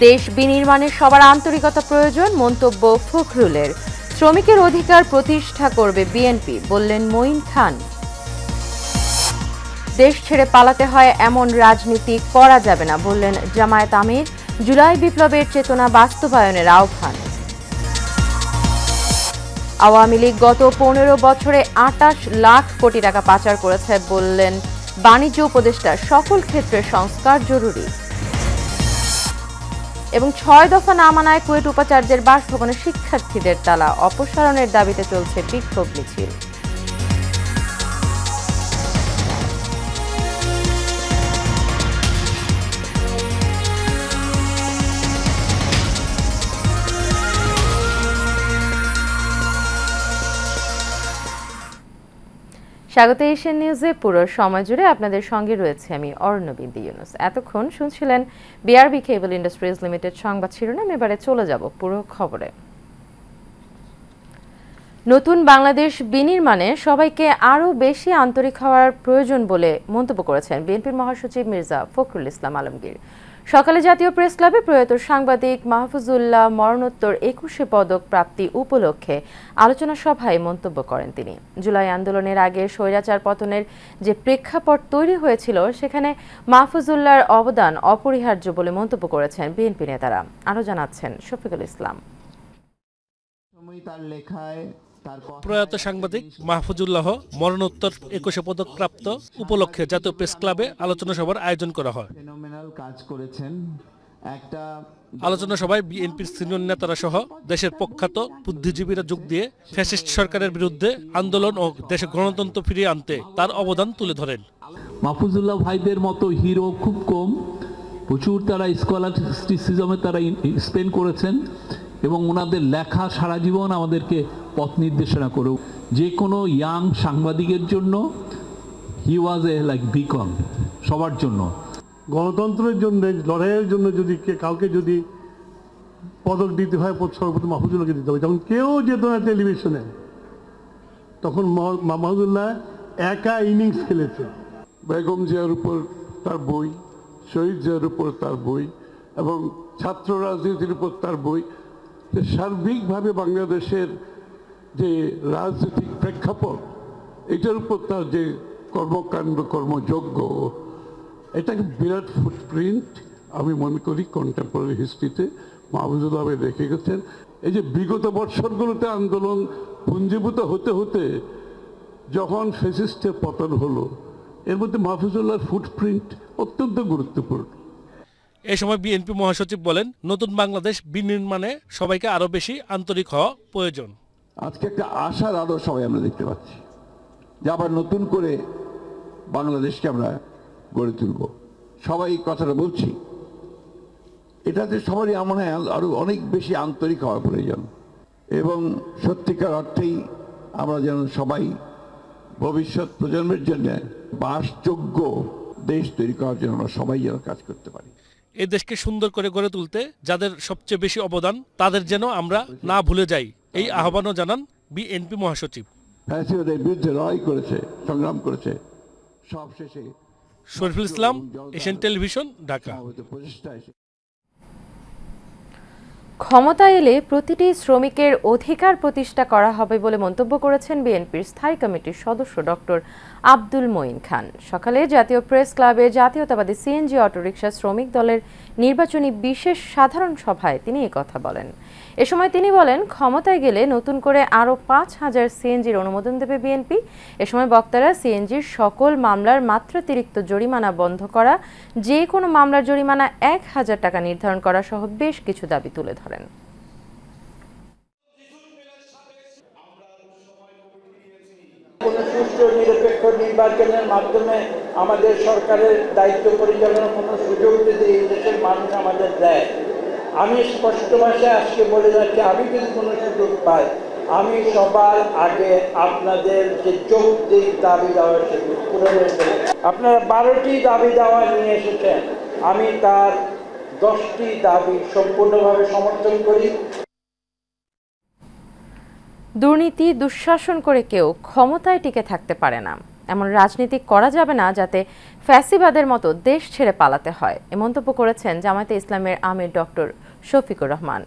দেশ বিনির্মাণে সবার আন্তরিকতা প্রয়োজন, মন্তব্য ফখরুলের। শ্রমিকের অধিকার প্রতিষ্ঠা করবে বিএনপি, বললেন মঈন খান। দেশ ছেড়ে পালাতে হয় এমন রাজনীতি করা যাবে না, বললেন জামায়াত আমির। জুলাই বিপ্লবের চেতনা বাস্তবায়নের আহ্বান। আওয়ামী লীগ গত 15 বছরে 28 লাখ কোটি টাকা পাচার করেছে, বললেন বাণিজ্য উপদেষ্টা। সকল ক্ষেত্রে সংস্কার জরুরি। এবং 6 দফা না মানায় কুয়েট উপাচার্যের বাসভবনে শিক্ষার্থীদের তালা, অপসারণের দাবিতে চলছে বিক্ষোভ মিছিল। স্বাগত এশিয়ান নিউজে। পুরো সময় জুড়ে আপনাদের সঙ্গে রয়েছে আমি অর্ণবিন্দু ইউনুস। এতক্ষণ শুনছিলেন বিআরবি কেবল ইন্ডাস্ট্রিজ লিমিটেড সংবাদ শিরোনাম। এবারে চলে যাব পুরো খবরে। নতুন বাংলাদেশ বিনির্মাণে সবাইকে আরও বেশি আন্তরিক হওয়ার প্রয়োজন বলে মন্তব্য করেছেন বিএনপির মহাসচিব মির্জা ফখরুল ইসলাম আলমগীর। সকালে জাতীয় প্রেস ক্লাবে প্রয়াত সাংবাদিক মাহফুজুল্লাহ মরণোত্তর 21শে পদক প্রাপ্তি উপলক্ষে আলোচনা সভায় মন্তব্য করেন তিনি। জুলাই আন্দোলনের আগে স্বৈরাচার পতনের যে প্রেক্ষাপট তৈরি হয়েছিল, সেখানে মাহফুজুল্লাহর অবদান অপরিহার্য বলে মন্তব্য করেছেন বিএনপি নেতারা। আরও জানাচ্ছেন শফিকুল ইসলাম। প্রয়াত সাংবাদিক মাহফুজুল্লাহ মরণোত্তর 21শে পদক প্রাপ্ত উপলক্ষে জাতীয় প্রেস ক্লাবে আলোচনা সভার আয়োজন করা হয়। আলোচনা সভায় বিএনপির সিনিয়র নেতারা সহ দেশের প্রখ্যাত বুদ্ধিজীবীরা যোগ দিয়ে ফ্যাসিস্ট সরকারের বিরুদ্ধে আন্দোলন ও দেশে গণতন্ত্র ফিরিয়ে আনতে তার অবদান তুলে ধরেন। মাহফুজুল্লাহ ভাইদের মতো হিরো খুব কম, প্রচুর তারা স্কলারশিপে তারা স্পেন্ড করেছেন এবং ওনাদের লেখা সারা জীবন আমাদেরকে পথ নির্দেশনা করেও যে কোনো ইয়াং সাংবাদিকের জন্য হি ওয়াজ এ লাইক বিকন সবার জন্য। গণতন্ত্রের জন্য লড়াইয়ের জন্য যদি কাউকে যদি পদক দিতে হয়, সর্বপ্রথম মাহফুজুল্লাহকে দিতে হবে। যখন কেউ যেত না টেলিভিশনে, তখন মাহফুজুল্লাহ একা ইনিংস খেলেছে। বেগম জিয়ার উপর তার বই, শহীদ জিয়ার উপর তার বই এবং ছাত্র রাজনীতির উপর তার বই, সার্বিকভাবে বাংলাদেশের যে রাজনৈতিক প্রেক্ষাপট, এটার উপর তার যে কর্মকাণ্ড কর্মযোগ্য, এটা বিরাট ফুটপ্রিন্ট আমি মনে করি কন্টেম্পোরারি হিস্ট্রিতে মাহফুজুল্লাহ রেখে গেছেন। এই যে বিগত বৎসরগুলোতে আন্দোলন পুঞ্জীভূত হতে হতে যখন ফ্যাসিস্টের পতন হলো, এর মধ্যে মাহফুজুল্লাহর ফুটপ্রিন্ট অত্যন্ত গুরুত্বপূর্ণ। এই সময় বিএনপি মহাসচিব বলেন, নতুন বাংলাদেশ বিনির্মাণে সবাইকে আরো বেশি আন্তরিক হওয়া প্রয়োজন। আজকে একটা আশার আলো সবাই আমরা দেখতে পাচ্ছি যে আবার নতুন করে বাংলাদেশকে আমরা গড়ে তুলব। সবাই কথাটা বলছি, এটাতে সবারই আমার আরো অনেক বেশি আন্তরিক হওয়া প্রয়োজন এবং সত্যিকার অর্থেই আমরা যেন সবাই ভবিষ্যৎ প্রজন্মের জন্য বাসযোগ্য দেশ তৈরি করার জন্য আমরা সবাই যেন কাজ করতে পারি। এই দেশকে সুন্দর করে গড়ে তুলতে যাদের সবচেয়ে বেশি অবদান, তাদের যেন আমরা না ভুলে যাই, এই আহ্বানও জানান বিএনপি মহাসচিব। ফ্যাসিবাদের বিরুদ্ধে লড়াই করেছে, সংগ্রাম করেছে, সব শেষে শরীফুল ইসলাম, এশিয়ান টেলিভিশন, ঢাকা। ক্ষমতা এলে প্রতিটি শ্রমিকের অধিকার প্রতিষ্ঠা করা হবে বলে মন্তব্য করেছেন বিএনপির স্থায়ী কমিটির সদস্য ডক্টর আব্দুল মঈন খান। সকালে জাতীয় প্রেস ক্লাবে জাতীয়তাবাদী সিএনজি অটোরিকশা শ্রমিক দলের নির্বাচনী বিশেষ সাধারণ সভায় তিনি একথা বলেন। এ সময় তিনি বলেন, ক্ষমতায় গেলে নতুন করে আরও 5000 সিএনজির অনুমোদন দেবে বিএনপি। এ সময় বক্তারা সিএনজির সকল মামলার মাত্রাতিরিক্ত জরিমানা বন্ধ করা, যে কোনো মামলার জরিমানা 1000 টাকা নির্ধারণ করা সহ বেশ কিছু দাবি তুলে ধরেন। সুষ্ঠু নিরপেক্ষ নির্বাচনের মাধ্যমে আমাদের সরকারের দায়িত্ব পরিচালনার কোনো সুযোগ যদি এই দেশের মানুষ আমাদের দেয়, আমি স্পষ্ট ভাষায় আজকে বলে যাচ্ছি, আমি যদি কোনো সুযোগ পাই, আমি সবার আগে আপনাদের যে যৌক্তিক দাবি দেওয়া সেগুলো পূরণের জন্য আপনারা 12টি দাবি দেওয়া নিয়ে এসেছেন, আমি তার 10টি দাবি সম্পূর্ণভাবে সমর্থন করি। দুর্নীতি দুঃশাসন করে কেউ ক্ষমতায় টিকে থাকতে পারে না, এমন রাজনীতি করা যাবে না যাতে ফ্যাসিবাদের মতো দেশ ছেড়ে পালাতে হয়, এ মন্তব্য করেছেন জামায়াতে ইসলামের আমির ডক্টর শফিকুর রহমান।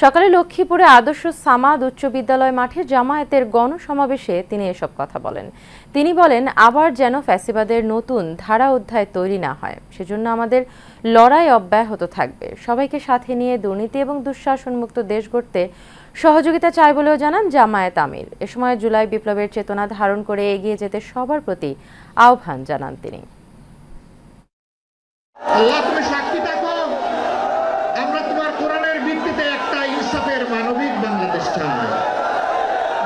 সকালে লক্ষ্মীপুরে আদর্শ সামাদ উচ্চ বিদ্যালয় মাঠে জামায়াতের গণসমাবেশে তিনি এসব কথা বলেন। তিনি বলেন, আবার যেন ফ্যাসিবাদের নতুন ধারা অধ্যায় তৈরি না হয়, সেজন্য আমাদের লড়াই অব্যাহত থাকবে। সবাইকে সাথে নিয়ে দুর্নীতি এবং দুঃশাসনমুক্ত দেশ গড়তে সহযোগিতা চাই বলেও জানান জামায়াত আমির। এ সময় জুলাই বিপ্লবের চেতনা ধারণ করে এগিয়ে যেতে সবার প্রতি আহ্বান জানান তিনি। আল্লাহ তুমি সাক্ষী থাকো, আমরা তোমার কোরআনের ভিত্তিতে একটা ইনসাফের মানবিক বাংলাদেশ চাই,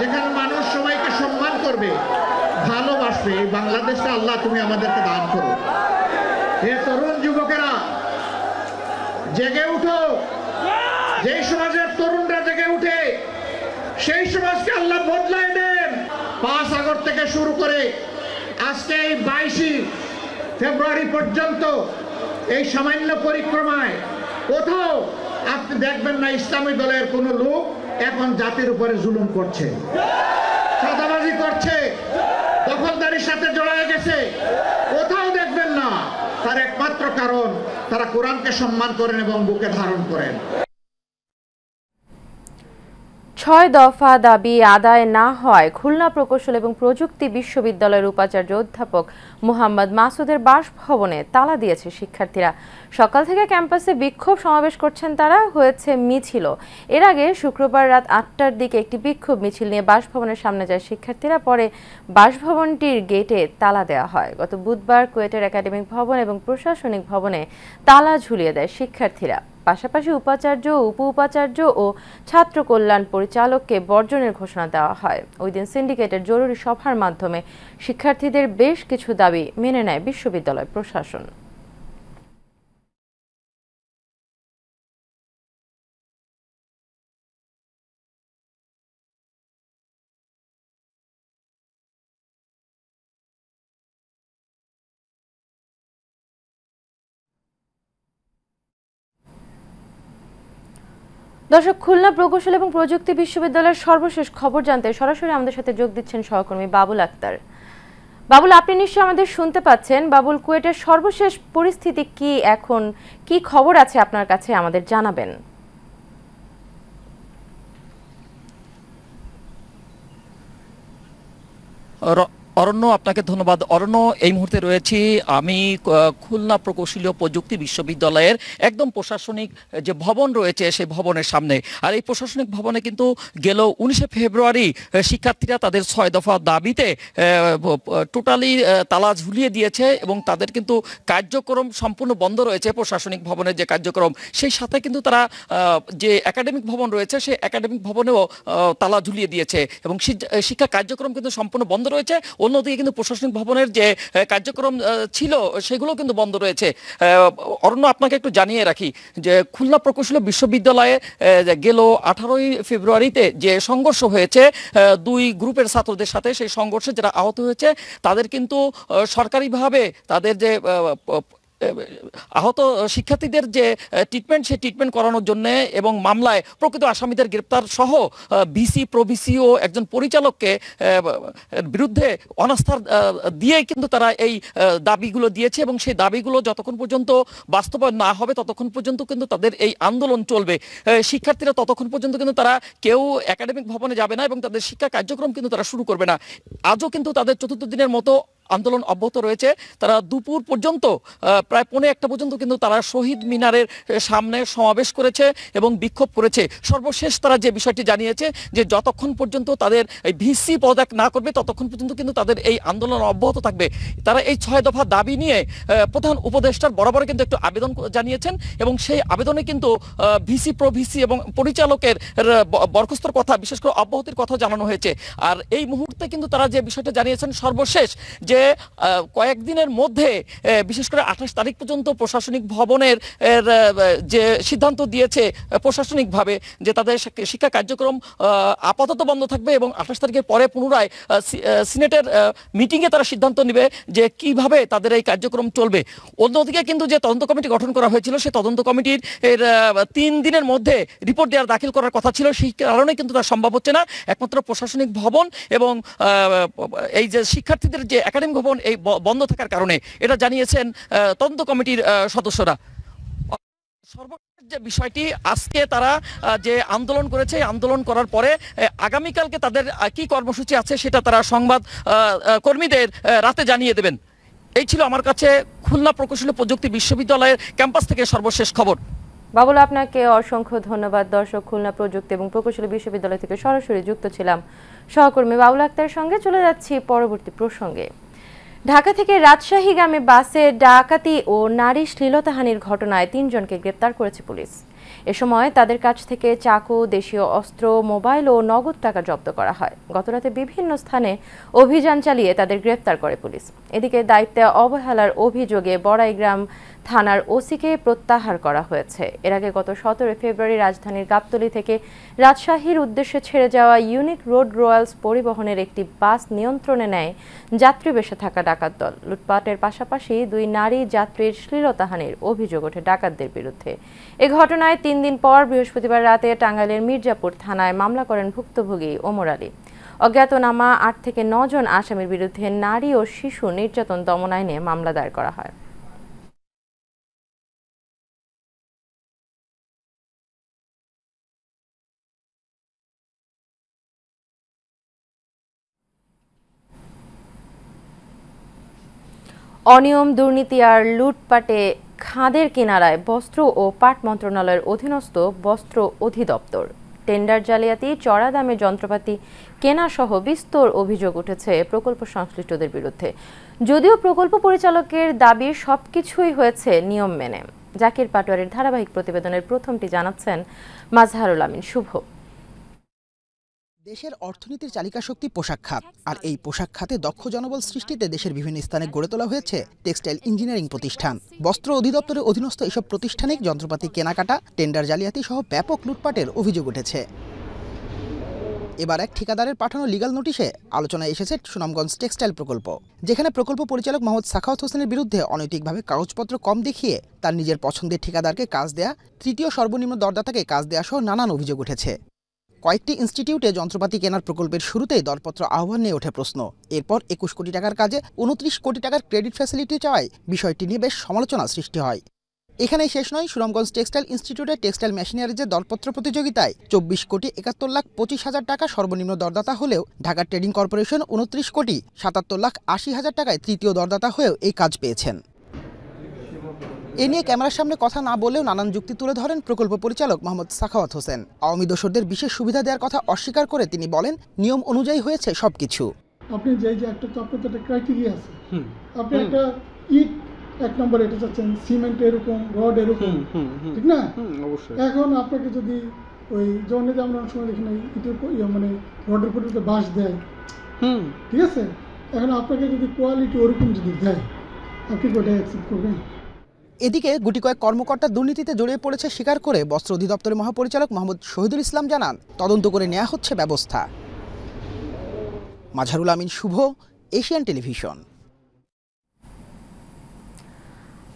যেখানে মানুষ সবাইকে সম্মান করবে, ভালোবাসবে। এই বাংলাদেশটা আল্লাহ তুমি আমাদেরকে দান করো। হে তরুণ যুবকেরা, জেগে উঠো। যেই সমাজের তরুণরা জেগে উঠে, সেই সমাজকে আল্লাহ বদলায় দেন। 5 আগস্ট থেকে শুরু করে আজকে এই 22 ফেব্রুয়ারি পর্যন্ত এই সামান্য পরিক্রমায় কোথাও আপনি দেখবেন না ইসলামী দলের কোনো লোক এখন জাতির উপরে জুলুম করছে, চাঁদাবাজি করছে, দখলদারির সাথে জড়ায় গেছে। কোথাও দেখবেন না। তার একমাত্র কারণ তারা কোরআনকে সম্মান করেন এবং বুকে ধারণ করেন। 6 দফা দাবি আদায় না হয় খুলনা প্রকৌশল এবং প্রযুক্তি বিশ্ববিদ্যালয়ের উপাচার্য অধ্যাপক মোহাম্মদ মাসুদের বাসভবনে তালা দিয়েছে শিক্ষার্থীরা। সকাল থেকে ক্যাম্পাসে বিক্ষোভ সমাবেশ করছেন তারা, হয়েছে মিছিল। এর আগে শুক্রবার রাত 8টার দিকে একটি বিক্ষোভ মিছিল নিয়ে বাসভবনের সামনে যায় শিক্ষার্থীরা। পরে বাসভবনটির গেটে তালা দেওয়া হয়। গত বুধবার কুয়েটের একাডেমিক ভবন এবং প্রশাসনিক ভবনে তালা ঝুলিয়ে দেয় শিক্ষার্থীরা। পাশাপাশি উপাচার্য, উপ উপাচার্য ও ছাত্র কল্যাণ পরিচালককে বর্জনের ঘোষণা দেওয়া হয়। ওই দিন সিন্ডিকেটের জরুরি সভার মাধ্যমে শিক্ষার্থীদের বেশ কিছু দাবি মেনে নেয় বিশ্ববিদ্যালয় প্রশাসন। দর্শক, খুলনা প্রকৌশল এবং প্রযুক্তি বিশ্ববিদ্যালয়ের সর্বশেষ খবর জানতে সরাসরি আমাদের সাথে যোগ দিচ্ছেন সহকর্মী বাবুল আক্তার। বাবুল, আপনি নিশ্চয়ই আমাদের শুনতে পাচ্ছেন। বাবুল, কুয়েটের সর্বশেষ পরিস্থিতি কি, এখন কি খবর আছে আপনার কাছে আমাদের জানাবেন। অরণ্য, আপনাকে ধন্যবাদ। অরণ্য, এই মুহূর্তে রয়েছি আমি খুলনা প্রকৌশলী প্রযুক্তি বিশ্ববিদ্যালয়ের একদম প্রশাসনিক যে ভবন রয়েছে সেই ভবনের সামনে। আর এই প্রশাসনিক ভবনে কিন্তু গেল 19 ফেব্রুয়ারি শিক্ষার্থীরা তাদের 6 দফা দাবিতে টোটালি তালা ঝুলিয়ে দিয়েছে এবং তাদের কিন্তু কার্যক্রম সম্পূর্ণ বন্ধ রয়েছে। প্রশাসনিক ভবনের যে কার্যক্রম, সেই সাথে কিন্তু তারা যে একাডেমিক ভবন রয়েছে সেই একাডেমিক ভবনেও তালা ঝুলিয়ে দিয়েছে এবং শিক্ষা কার্যক্রম কিন্তু সম্পূর্ণ বন্ধ রয়েছে। অন্যদিকে কিন্তু প্রশাসনিক ভবনের যে কার্যক্রম ছিল সেগুলো কিন্তু বন্ধ রয়েছে। অরণ্য, আপনাকে একটু জানিয়ে রাখি যে খুলনা প্রকৌশল বিশ্ববিদ্যালয়ে গেল 18 ফেব্রুয়ারিতে যে সংঘর্ষ হয়েছে 2 গ্রুপের ছাত্রদের সাথে, সেই সংঘর্ষে যারা আহত হয়েছে তাদের কিন্তু সরকারিভাবে তাদের যে আহত শিক্ষার্থীদের যে ট্রিটমেন্ট, সেই ট্রিটমেন্ট করানোর জন্য এবং মামলায় প্রকৃত আসামিদের গ্রেপ্তার সহ ভিসি, প্রভিসি ও একজন পরিচালককে বিরুদ্ধে অনাস্থার দিয়ে কিন্তু তারা এই দাবিগুলো দিয়েছে এবং সেই দাবিগুলো যতক্ষণ পর্যন্ত বাস্তবায়ন না হবে ততক্ষণ পর্যন্ত কিন্তু তাদের এই আন্দোলন চলবে। শিক্ষার্থীরা ততক্ষণ পর্যন্ত কিন্তু তারা কেউ একাডেমিক ভবনে যাবে না এবং তাদের শিক্ষা কার্যক্রম কিন্তু তারা শুরু করবে না। আজও কিন্তু তাদের 4র্থ দিনের মতো আন্দোলন অব্যাহত রয়েছে। তারা দুপুর পর্যন্ত প্রায় 1:45 পর্যন্ত কিন্তু তারা শহীদ মিনারের সামনে সমাবেশ করেছে এবং বিক্ষোভ করেছে। সর্বশেষ তারা যে বিষয়টি জানিয়েছে যে যতক্ষণ পর্যন্ত তাদের এই ভিসি পদত্যাগ না করবে ততক্ষণ পর্যন্ত কিন্তু তাদের এই আন্দোলন অব্যাহত থাকবে। তারা এই 6 দফা দাবি নিয়ে প্রধান উপদেষ্টার বরাবর কিন্তু একটু আবেদন জানিয়েছেন এবং সেই আবেদনে কিন্তু ভিসি, প্রভিসি এবং পরিচালকের বরখাস্তর কথা, বিশেষ করে অব্যাহতির কথা জানানো হয়েছে। আর এই মুহূর্তে কিন্তু তারা যে বিষয়টা জানিয়েছেন সর্বশেষ যে কয়েকদিনের মধ্যে বিশেষ করে 28 তারিখ পর্যন্ত প্রশাসনিক ভবনের যে সিদ্ধান্ত দিয়েছে প্রশাসনিকভাবে যে তাদের শিক্ষা কার্যক্রম আপাতত বন্ধ থাকবে এবং 28 তারিখের পরে পুনরায় সিনেটের মিটিংয়ে তারা সিদ্ধান্ত নেবে যে কিভাবে তাদের এই কার্যক্রম চলবে। অন্যদিকে কিন্তু যে তদন্ত কমিটি গঠন করা হয়েছিল সেই তদন্ত কমিটির 3 দিনের মধ্যে রিপোর্ট দাখিল করার কথা ছিল, সেই কারণে কিন্তু তা সম্ভব হচ্ছে না। একমাত্র প্রশাসনিক ভবন এবং এই যে শিক্ষার্থীদের যে একাডেমিক তালিম ভবন এই বন্ধ থাকার কারণে, এটা জানিয়েছেন তদন্ত কমিটির সদস্যরা। সর্বশেষ যে বিষয়টি, আজকে তারা যে আন্দোলন করেছে, আন্দোলন করার পরে আগামীকালকে তাদের কি কর্মসূচি আছে সেটা তারা সংবাদ কর্মীদের রাতে জানিয়ে দেবেন। এই ছিল আমার কাছে খুলনা প্রকৌশল প্রযুক্তি বিশ্ববিদ্যালয়ের ক্যাম্পাস থেকে সর্বশেষ খবর। বাবুল, আপনাকে অসংখ্য ধন্যবাদ। দর্শক, খুলনা প্রযুক্তি এবং প্রকৌশল বিশ্ববিদ্যালয় থেকে সরাসরি যুক্ত ছিলাম সহকর্মী বাবুল আক্তারের সঙ্গে। চলে যাচ্ছি পরবর্তী প্রসঙ্গে। ঢাকা থেকে রাজশাহীগামী বাসে ডাকাতি ও নারী শ্লীলতাহানির ঘটনায় ৩ জনকে গ্রেপ্তার করেছে পুলিশ। এ সময় তাদের কাছ থেকে চাকু, দেশীয় অস্ত্র, মোবাইল ও নগদ টাকা জব্দ করা হয়। গতরাতে বিভিন্ন স্থানে অভিযান চালিয়ে তাদের গ্রেপ্তার করে পুলিশ। এদিকে দায়িত্বে অবহেলার অভিযোগে বড়াইগ্রাম থানার ওসিকে প্রত্যাহার করা হয়েছে। এর আগে গত 17 ফেব্রুয়ারি রাজধানীর গাবতলী থেকে রাজশাহীর উদ্দেশ্যে ছেড়ে যাওয়া ইউনিক রোড রয়্যালস পরিবহনের একটি বাস নিয়ন্ত্রণে নেয় যাত্রী বেশে থাকা ডাকাত দল। লুটপাটের পাশাপাশি 2 নারী যাত্রীর শ্লীলতাহানির অভিযোগ ওঠে ডাকাতদের বিরুদ্ধে। এ ঘটনায় 3 দিন পর বৃহস্পতিবার রাতে টাঙ্গাইলের মির্জাপুর থানায় মামলা করেন ভুক্তভোগী ওমর আলী। অজ্ঞাতনামা 8 থেকে 9 জন আসামির বিরুদ্ধে নারী ও শিশু নির্যাতন দমন আইনে মামলা দায়ের করা হয়। অনিয়ম, দুর্নীতি আর লুটপাটে খাদের কিনারায় বস্ত্র ও পাট মন্ত্রণালয়ের অধীনস্থ বস্ত্র অধিদপ্তর টেন্ডার জালিয়াতি, চড়া দামে যন্ত্রপাতি কেনা সহ বিস্তর অভিযোগ উঠেছে প্রকল্প সংশ্লিষ্টদের বিরুদ্ধে। যদিও প্রকল্প পরিচালকের দাবি সবকিছুই হয়েছে নিয়ম মেনে। জাকির পাটোয়ারির ধারাবাহিক প্রতিবেদনের প্রথমটি জানাচ্ছেন মাজহারুল আমিন শুভ। দেশের অর্থনীতির চালিকা শক্তি পোশাক খাত, আর এই পোশাক খাতে দক্ষ জনবল সৃষ্টিতে দেশের বিভিন্ন স্থানে গড়ে তোলা হয়েছে টেক্সটাইল ইঞ্জিনিয়ারিং প্রতিষ্ঠান। বস্ত্র অধিদপ্তরের অধীনস্থ এসব প্রতিষ্ঠানে যন্ত্রপাতি কেনাকাটা, টেন্ডার জালিয়াতি সহ ব্যাপক লুটপাটের অভিযোগ উঠেছে। এবার এক ঠিকাদারের পাঠানো লিগ্যাল নোটিশে আলোচনায় এসেছে সুনামগঞ্জ টেক্সটাইল প্রকল্প, যেখানে প্রকল্প পরিচালক মোহাম্মদ সাখাওয়াত হোসেনের বিরুদ্ধে অনৈতিকভাবে কাগজপত্র কম দেখিয়ে তার নিজের পছন্দের ঠিকাদারকে কাজ দেয়া, তৃতীয় সর্বনিম্ন দরদাতাকে কাজ দেয়া সহ নানান অভিযোগ উঠেছে। কয়েকটি ইনস্টিটিউটে যন্ত্রপাতি কেনার প্রকল্পের শুরুতেই দরপত্র আহ্বান নিয়ে ওঠে প্রশ্ন। এরপর 21 কোটি টাকার কাজে 29 কোটি টাকার ক্রেডিট ফ্যাসিলিটি চাওয়ায় বিষয়টি নিয়ে বেশ সমালোচনা সৃষ্টি হয়। এখানেই শেষ নয়, সুনামগঞ্জ টেক্সটাইল ইনস্টিটিউটের টেক্সটাইল মেশিনারিজের দরপত্র প্রতিযোগিতায় 24,71,75,00,000 টাকা সর্বনিম্ন দরদাতা হলেও ঢাকা ট্রেডিং কর্পোরেশন 29,77,80,000 টাকায় তৃতীয় দরদাতা হয়েও এই কাজ পেয়েছেন। এ নিয়ে ক্যামেরার সামনে কথা না বলেও নানান যুক্তি তুলে ধরেন প্রকল্প পরিচালক মোহাম্মদ সাখাওয়াত হোসেন। আওয়ামী দোসরদের বিশেষ সুবিধা দেওয়ার কথা অস্বীকার করে তিনি বলেন, নিয়ম অনুযায়ী হয়েছে সবকিছু। আপনি যে একটা তো আপনার একটা ক্রাইটেরিয়া আছে, আপনি একটা ইট 1 নম্বর এটা চাচ্ছেন, সিমেন্ট এরকম, রড এরকম, ঠিক না? অবশ্যই। এখন আপনাকে যদি ওই জন্য যে আমরা অনেক সময় দেখি না ইটের মানে রডের পরিবর্তে বাঁশ দেয়, ঠিক আছে, এখন আপনাকে যদি কোয়ালিটি ওরকম যদি দেয়, আপনি ওটাই অ্যাকসেপ্ট করবেন? এদিকে গুটি কয়েক কর্মকর্তা দুর্নীতিতে জড়িয়ে পড়েছে স্বীকার করে বস্ত্র অধিদপ্তরের মহাপরিচালক মোহাম্মদ শহীদুল ইসলাম জানান, তদন্ত করে নেওয়া হচ্ছে ব্যবস্থা। মাজহারুল আমিন শুভ, এশিয়ান টেলিভিশন।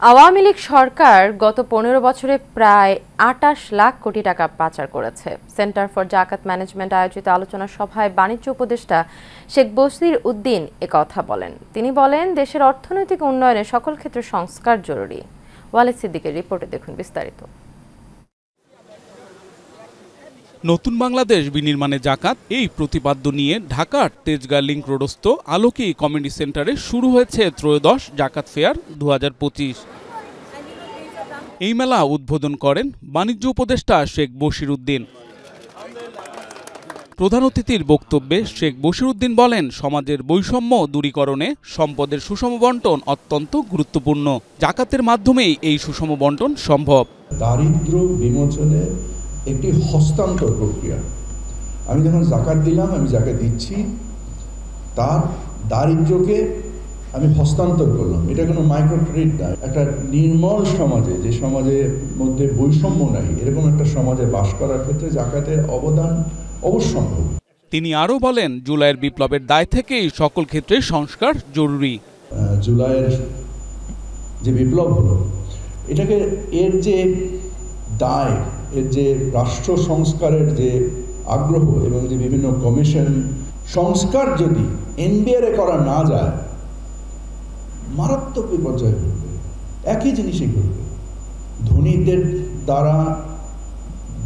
আওয়ামী লীগ সরকার গত 15 বছরে প্রায় 28 লাখ কোটি টাকা পাচার করেছে। সেন্টার ফর জাকাত ম্যানেজমেন্ট আয়োজিত আলোচনা সভায় বাণিজ্য উপদেষ্টা শেখ বশির উদ্দিন একথা বলেন। তিনি বলেন, দেশের অর্থনৈতিক উন্নয়নে সকল ক্ষেত্রে সংস্কার জরুরি। ওয়ালিদ সিদ্দিকের রিপোর্টে দেখুন বিস্তারিত। নতুন বাংলাদেশ বিনির্মাণে জাকাত, এই প্রতিপাদ্য নিয়ে ঢাকার তেজগাঁ লিংক রোডস্থ আলোকি কমিউনিটি সেন্টারে শুরু হয়েছে ত্রয়োদশ জাকাত ফেয়ার 2025। এই মেলা উদ্বোধন করেন বাণিজ্য উপদেষ্টা শেখ বশির উদ্দিন। প্রধান অতিথির বক্তব্যে শেখ বশির উদ্দিন বলেন, সমাজের বৈষম্য দূরীকরণে সম্পদের সুষম বন্টন অত্যন্ত গুরুত্বপূর্ণ। জাকাতের মাধ্যমেই এই সুষম বন্টন সম্ভব। দারিদ্র বিমোচনে একটি হস্তান্তর প্রক্রিয়া। আমি যখন জাকাত দিলাম, আমি জাকাত দিচ্ছি, তার দারিদ্রকে আমি হস্তান্তর করলাম। এটা কোনো মাইক্রো ক্রেডিট না। একটা নির্মল সমাজে, যে সমাজের মধ্যে বৈষম্য নাই, এরকম একটা সমাজে বাস করার ক্ষেত্রে জাকাতের অবদান অবশ্যম্ভাবী। তিনি আরও বলেন, জুলাইয়ের বিপ্লবের দায় থেকেই সকল ক্ষেত্রে সংস্কার জরুরি। জুলাইয়ের যে বিপ্লব হলো, এটাকে এর যে দায়, এর যে রাষ্ট্র সংস্কারের যে আগ্রহ এবং যে বিভিন্ন কমিশন সংস্কার যদি এনবিআরে করা না যায়, মারাত্মক বিপর্যয় ঘটবে। একই জিনিসই ঘটবে। ধনীদের দ্বারা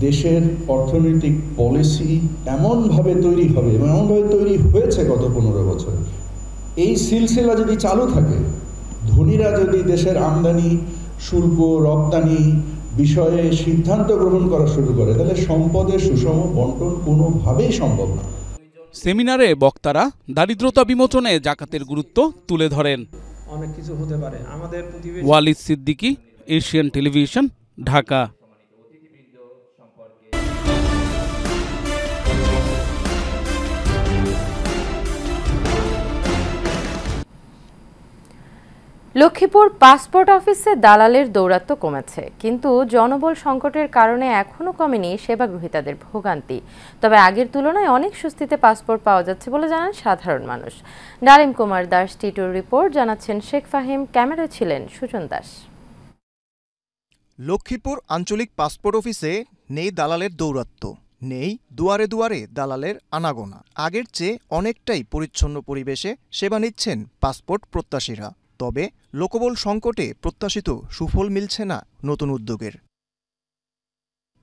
দেশের অর্থনৈতিক পলিসি এমনভাবে তৈরি হবে এবং এমনভাবে তৈরি হয়েছে গত 15 বছর। এই সিলসিলা যদি চালু থাকে, ধনীরা যদি দেশের আমদানি শুল্ক রপ্তানি বিষয়ে সিদ্ধান্ত গ্রহণ করা শুরু করে, তাহলে সম্পদের সুষম বন্টন কোনোভাবেই সম্ভব না। সেমিনারে বক্তারা দারিদ্রতা বিমোচনে জাকাতের গুরুত্ব তুলে ধরেন। অনেক কিছু হতে পারে আমাদের প্রতিবেশী। Walid Siddiqui, Asian television, Dhaka. Lakshmipur passport অফিসে দালালের দৌরাত্ম্য কমেছে, কিন্তু জনবল সংকটের কারণে এখনও কমেনি সেবাগ্রহীতাদের ভোগান্তি। তবে আগের তুলনায় অনেক স্বস্তিতে পাসপোর্ট পাওয়া যাচ্ছে বলে জানান সাধারণ মানুষ। ডালিম কুমার দাস টিটোর রিপোর্ট, জানাচ্ছেন শেখ ফাহিম, ক্যামেরায় ছিলেন সুজন দাস। লক্ষ্মীপুর আঞ্চলিক পাসপোর্ট অফিসে নেই দালালের দৌরাত্ম্য, নেই দুয়ারে দুয়ারে দালালের আনাগোনা। আগের চেয়ে অনেকটাই পরিচ্ছন্ন পরিবেশে সেবা নিচ্ছেন পাসপোর্ট প্রত্যাশীরা। তবে লোকবল সংকটে প্রত্যাশিত সুফল মিলছে না নতুন উদ্যোগের।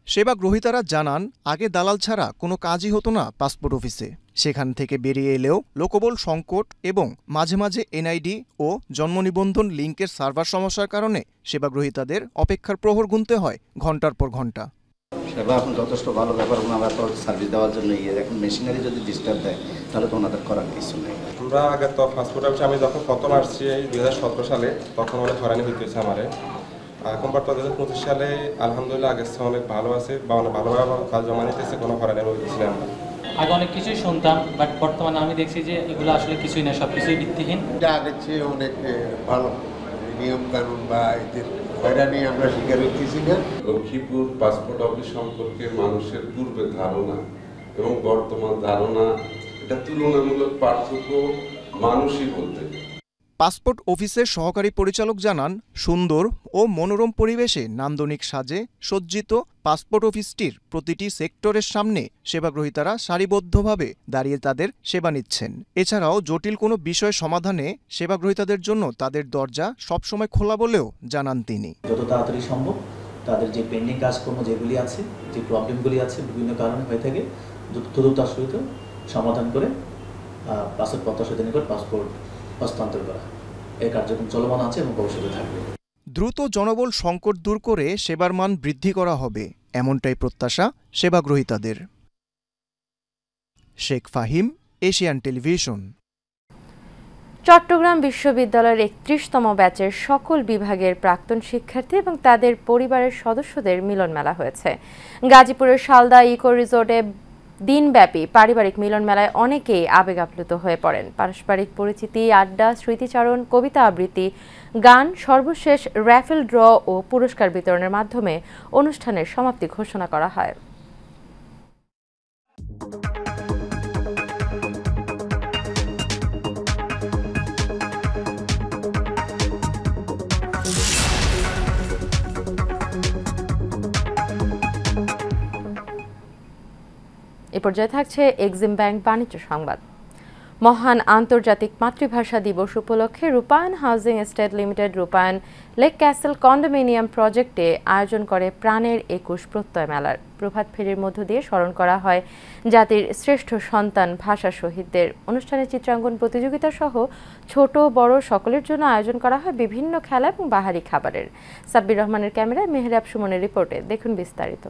সেবা গ্রহীতারা জানান, আগে দালাল ছাড়া কোনো কাজই হতো না পাসপোর্ট অফিসে। সেখান থেকে বেরিয়ে এলেও লোকবল সংকট এবং মাঝে মাঝে এনআইডি ও জন্ম নিবন্ধন লিঙ্কের সার্ভার সমস্যার কারণে সেবাগ্রহীতাদের অপেক্ষার প্রহর গুনতে হয় ঘণ্টার পর ঘণ্টা। সেবা এখন যথেষ্ট ভালো ব্যাপার, আমরা তো সার্ভিস দেওয়ার জন্য এখন মেশিনারি যদি ডিস্টার্ব দেয় তাহলে তো ওনাদের করার কিছু নেই। আমরা আগে তো পাসপোর্ট অফিসে আমি যখন প্রথম আসছি 2017 সালে, তখন অনেক হয়রানি হইতেছে আমারে। এখন বর্তমানে 2025 সালে আলহামদুলিল্লাহ আগের চেয়ে অনেক ভালো আছে বা অনেক ভালোভাবে কাজ জমা নিতেছে, কোনো হয়রানি হইতেছে না। আমরা আগে অনেক কিছুই শুনতাম, বাট বর্তমানে আমি দেখছি যে এগুলো আসলে কিছুই না, সব কিছুই ভিত্তিহীন। আগের চেয়ে অনেক ভালো নিয়ম কানুন বা এদের হয়রানি আমরা শিকার হইতেছি না। লক্ষ্মীপুর পাসপোর্ট অফিস সম্পর্কে মানুষের পূর্বে ধারণা এবং বর্তমান ধারণা, এটা তুলনামূলক পার্থক্য মানুষই বলতে। পাসপোর্ট অফিসের সহকারী পরিচালক জানান, সুন্দর ও মনোরম পরিবেশে নান্দনিক সাজে সজ্জিত পাসপোর্ট অফিসটির প্রতিটি সেক্টরের সামনে সেবাগ্রহীতারা সারিবদ্ধভাবে দাঁড়িয়ে তাদের সেবা নিচ্ছেন। এছাড়াও জটিল কোনো বিষয় সমাধানে সেবাগ্রহীতাদের জন্য তাদের দরজা সবসময় খোলা বলেও জানান তিনি। যত তাড়াতাড়ি সম্ভব তাদের যে পেন্ডিং কাজকর্ম যেগুলি আছে, যে প্রবলেমগুলি আছে বিভিন্ন কারণে হয়ে থাকে, দ্রুততার সহিত সমাধান করে পাসপোর্ট প্রত্যাশীদের নিকট পাসপোর্ট হস্তান্তর করা, এই কার্যক্রম চলমান আছে এবং ভবিষ্যতে থাকবে। দ্রুত জনবল সংকট দূর করে সেবার মান বৃদ্ধি করা হবে, এমনটাই প্রত্যাশা সেবাগ্রহীতাদের। Sheikh Fahim, Asian television. চট্টগ্রাম বিশ্ববিদ্যালয়ের 31তম ব্যাচের সকল বিভাগের প্রাক্তন শিক্ষার্থী এবং তাদের পরিবারের সদস্যদের মিলন মেলা হয়েছে। গাজীপুরের শালদা ইকো রিসোর্টে দিনব্যাপী পারিবারিক মিলন মেলায় অনেকেই আবেগ আপ্লুত হয়ে পড়েন। পারস্পরিক পরিচিতি, আড্ডা, স্মৃতিচারণ, কবিতা আবৃত্তি, গান, সর্বশেষ র্যাফেল ড্র ও পুরস্কার বিতরণের মাধ্যমে অনুষ্ঠানের সমাপ্তি ঘোষণা করা হয়। এ পর্যায়ে থাকছে এক্সিম ব্যাংক বাণিজ্য সংবাদ। মহান আন্তর্জাতিক মাতৃভাষা দিবস উপলক্ষে রূপায়ণ হাউজিং এস্টেট লিমিটেড রূপায়ণ লেক ক্যাসেল কন্ডোমিনিয়াম প্রজেক্টে আয়োজন করে প্রাণের 21 প্রত্যয় মেলার। প্রভাত ফেরির মধ্য দিয়ে স্মরণ করা হয় জাতির শ্রেষ্ঠ সন্তান ভাষা শহীদদের। অনুষ্ঠানে চিত্রাঙ্কন প্রতিযোগিতা সহ ছোট বড় সকলের জন্য আয়োজন করা হয় বিভিন্ন খেলা এবং বাহারি খাবারের। সাব্বির রহমানের ক্যামেরায় মেহরাব সুমনের রিপোর্টে দেখুন বিস্তারিত।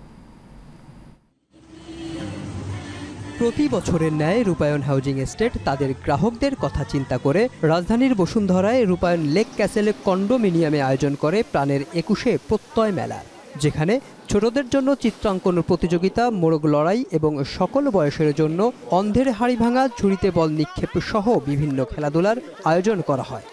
প্রতি বছরের ন্যায় রূপায়ণ হাউজিং এস্টেট তাদের গ্রাহকদের কথা চিন্তা করে রাজধানীর বসুন্ধরায় রূপায়ণ লেক ক্যাসেলে কন্ডোমিনিয়ামে আয়োজন করে প্রাণের 21 প্রত্যয় মেলা, যেখানে ছোটদের জন্য চিত্রাঙ্কন প্রতিযোগিতা, মোরগ লড়াই এবং সকল বয়সের জন্য অন্ধের হাড়ি ভাঙা, ঝুড়িতে বল নিক্ষেপ সহ বিভিন্ন খেলাধুলার আয়োজন করা হয়।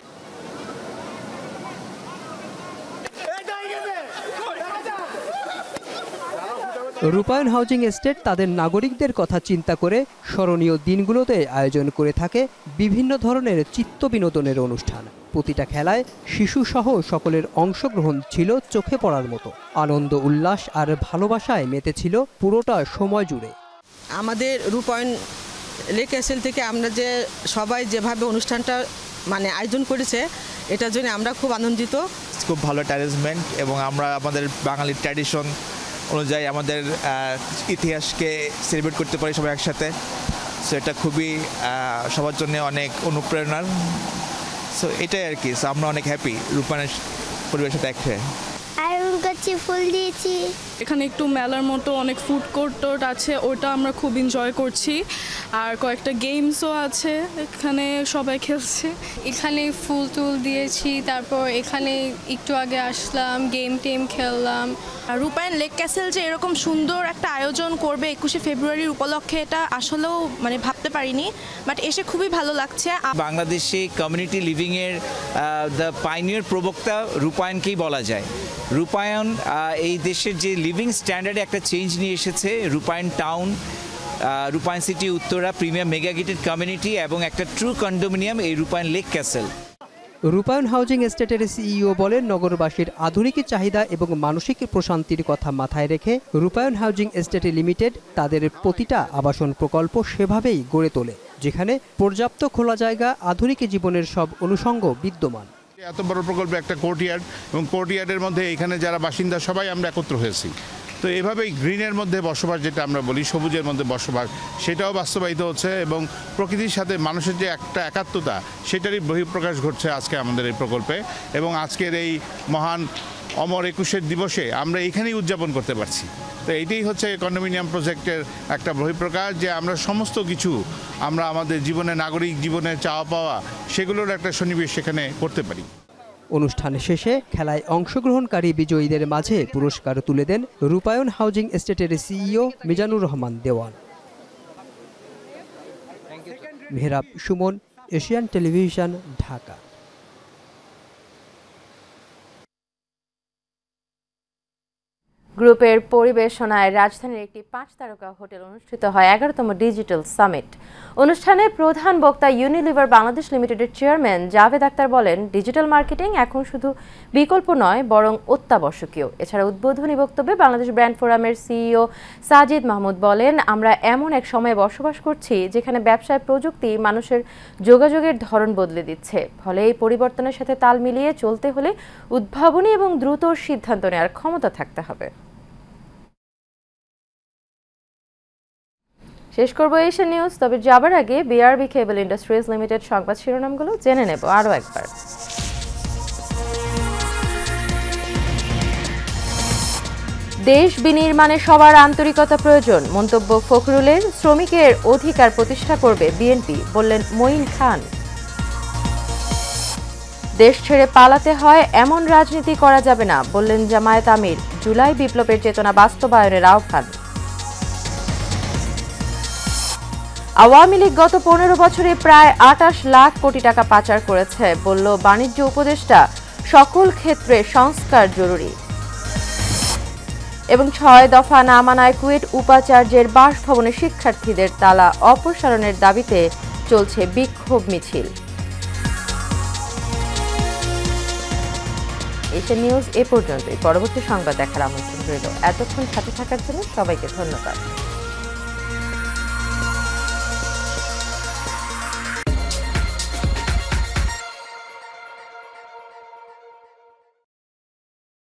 রূপায়ণ হাউজিং এস্টেট তাদের নাগরিকদের কথা চিন্তা করে স্মরণীয় দিনগুলোতে আয়োজন করে থাকে বিভিন্ন ধরনের চিত্ত বিনোদনের অনুষ্ঠান। প্রতিটা খেলায় শিশুসহ সকলের অংশগ্রহণ ছিল চোখে পড়ার মতো। আনন্দ, উল্লাস আর ভালোবাসায় মেতেছিল পুরোটা সময় জুড়ে। আমাদের রূপায়ণ লেক ক্যাসেল থেকে আমরা যে সবাই যেভাবে অনুষ্ঠানটা আয়োজন করেছে, এটার জন্য আমরা খুব আনন্দিত। খুব ভালো অ্যারেঞ্জমেন্ট এবং আমরা আমাদের বাঙালি ট্র্যাডিশন অনুযায়ী আমাদের ইতিহাসকে সেলিব্রেট করতে পারি সবাই একসাথে। সো এটা খুবই সবার জন্য অনেক অনুপ্রেরণার। সো এটাই আর কি, আমরা অনেক হ্যাপি রূপায়ণের পরিবেশে দেখে। আয়রন করছি, ফুল দিয়েছি। এখানে একটু মেলার মতো অনেক ফুড কোর্ট আছে, ওটা আমরা খুব এনজয় করছি। আর কয়েকটা গেমসও আছে, এখানে সবাই খেলছে। এখানে ফুল টুল দিয়েছি, তারপর এখানে একটু আগে আসলাম, গেম টেম খেললাম। রূপায়ণ লেক ক্যাসেল যে এরকম সুন্দর একটা আয়োজন করবে 21শে ফেব্রুয়ারির উপলক্ষে, এটা আসলেও মানে ভাবতে পারিনি, বাট এসে খুবই ভালো লাগছে। বাংলাদেশে কমিউনিটি লিভিংয়ের দ্য পাইনিয়র প্রবক্তা রূপায়ণকেই বলা যায়। রূপায়ণ এই দেশের যে লিভিং স্ট্যান্ডার্ডে একটা চেঞ্জ নিয়ে এসেছে। রূপায়ণ টাউন, রূপায়ণ city Uttara, premium mega gated community এবং একটা ট্রু কন্ডোমিনিয়াম এই রূপায়ণ লেক ক্যাসেল। রূপায়ণ হাউজিং এস্টেটের সিইও বলেন, নগরবাসীর আধুনিক চাহিদা এবং মানসিক প্রশান্তির কথা মাথায় রেখে রূপায়ণ হাউজিং এস্টেট লিমিটেড তাদের প্রতিটা আবাসন প্রকল্প সেভাবেই গড়ে তোলে, যেখানে পর্যাপ্ত খোলা জায়গা, আধুনিক জীবনের সব অনুষঙ্গ বিদ্যমান। এত বড় প্রকল্প একটা কোর্টইয়ার্ড, এবং কোর্টইয়ার্ডের মধ্যে এখানে যারা বাসিন্দা সবাই আমরা একত্র হয়েছি। তো এভাবেই গ্রিনের মধ্যে বসবাস, যেটা আমরা বলি সবুজের মধ্যে বসবাস, সেটাও বাস্তবায়িত হচ্ছে এবং প্রকৃতির সাথে মানুষের যে একটা একাত্মতা, সেটারই বহিঃপ্রকাশ ঘটছে আজকে আমাদের এই প্রকল্পে। এবং আজকের এই মহান অমর 21শে দিবসে আমরা এইখানেই উদযাপন করতে পারছি। তো এইটাই হচ্ছে কন্ডোমিনিয়াম প্রজেক্টের একটা বহিঃপ্রকাশ, যে আমরা সমস্ত কিছু আমরা আমাদের জীবনে, নাগরিক জীবনে চাওয়া পাওয়া, সেগুলোর একটা সন্নিবেশ সেখানে করতে পারি। অনুষ্ঠান শেষে খেলায় অংশগ্রহণকারী বিজয়ীদের মাঝে পুরস্কার তুলে দেন রূপায়ণ হাউজিং এস্টেটের CEO Mizanur Rahman Dewan. Mehrab Suman, Asian television, Dhaka. গ্রুপের পরিবেশনায় রাজধানীর একটি 5 তারকা হোটেল অনুষ্ঠিত হয় 11তম ডিজিটাল সামিট। অনুষ্ঠানে প্রধান বক্তা ইউনিলিভার বাংলাদেশ লিমিটেডের চেয়ারম্যান জাভেদ আক্তার বলেন, ডিজিটাল মার্কেটিং এখন শুধু বিকল্প নয়, বরং অত্যাবশ্যকীয়। এছাড়া উদ্বোধনী বক্তব্যে বাংলাদেশ ব্র্যান্ড ফোরামের সিইও সাজিদ মাহমুদ বলেন, আমরা এমন এক সময়ে বসবাস করছি যেখানে ব্যবসায় প্রযুক্তি মানুষের যোগাযোগের ধরন বদলে দিচ্ছে। ফলে এই পরিবর্তনের সাথে তাল মিলিয়ে চলতে হলে উদ্ভাবনী এবং দ্রুত সিদ্ধান্ত নেওয়ার ক্ষমতা থাকতে হবে। শেষ করব এশিয়ান নিউজ, তবে যাবার আগে বিআরবি কেবল ইন্ডাস্ট্রিজ লিমিটেড সংবাদ শিরোনামগুলো জেনে নেব আরও একবার। দেশ বিনির্মাণে সবার আন্তরিকতা প্রয়োজন, মন্তব্য ফখরুলের। শ্রমিকের অধিকার প্রতিষ্ঠা করবে বিএনপি, বললেন মঈন খান। দেশ ছেড়ে পালাতে হয়, এমন রাজনীতি করা যাবে না, বললেন জামায়াত আমির। জুলাই বিপ্লবের চেতনা বাস্তবায়নের আহ্বান। আওয়ামী লীগ গত 15 বছরে প্রায় 28 লাখ কোটি টাকা পাচার করেছে, বলল বাণিজ্য উপদেষ্টা। সকল ক্ষেত্রে সংস্কার জরুরি। এবং 6 দফা না মানায় কুয়েট উপাচার্যের বাসভবনে শিক্ষার্থীদের তালা অপসারণের দাবিতে চলছে বিক্ষোভ মিছিল। এশিয়ান নিউজ এ পর্যন্তই। পরবর্তী সংবাদ দেখার আমন্ত্রণ রইল। এতক্ষণ সাথে থাকার জন্য সবাইকে ধন্যবাদ।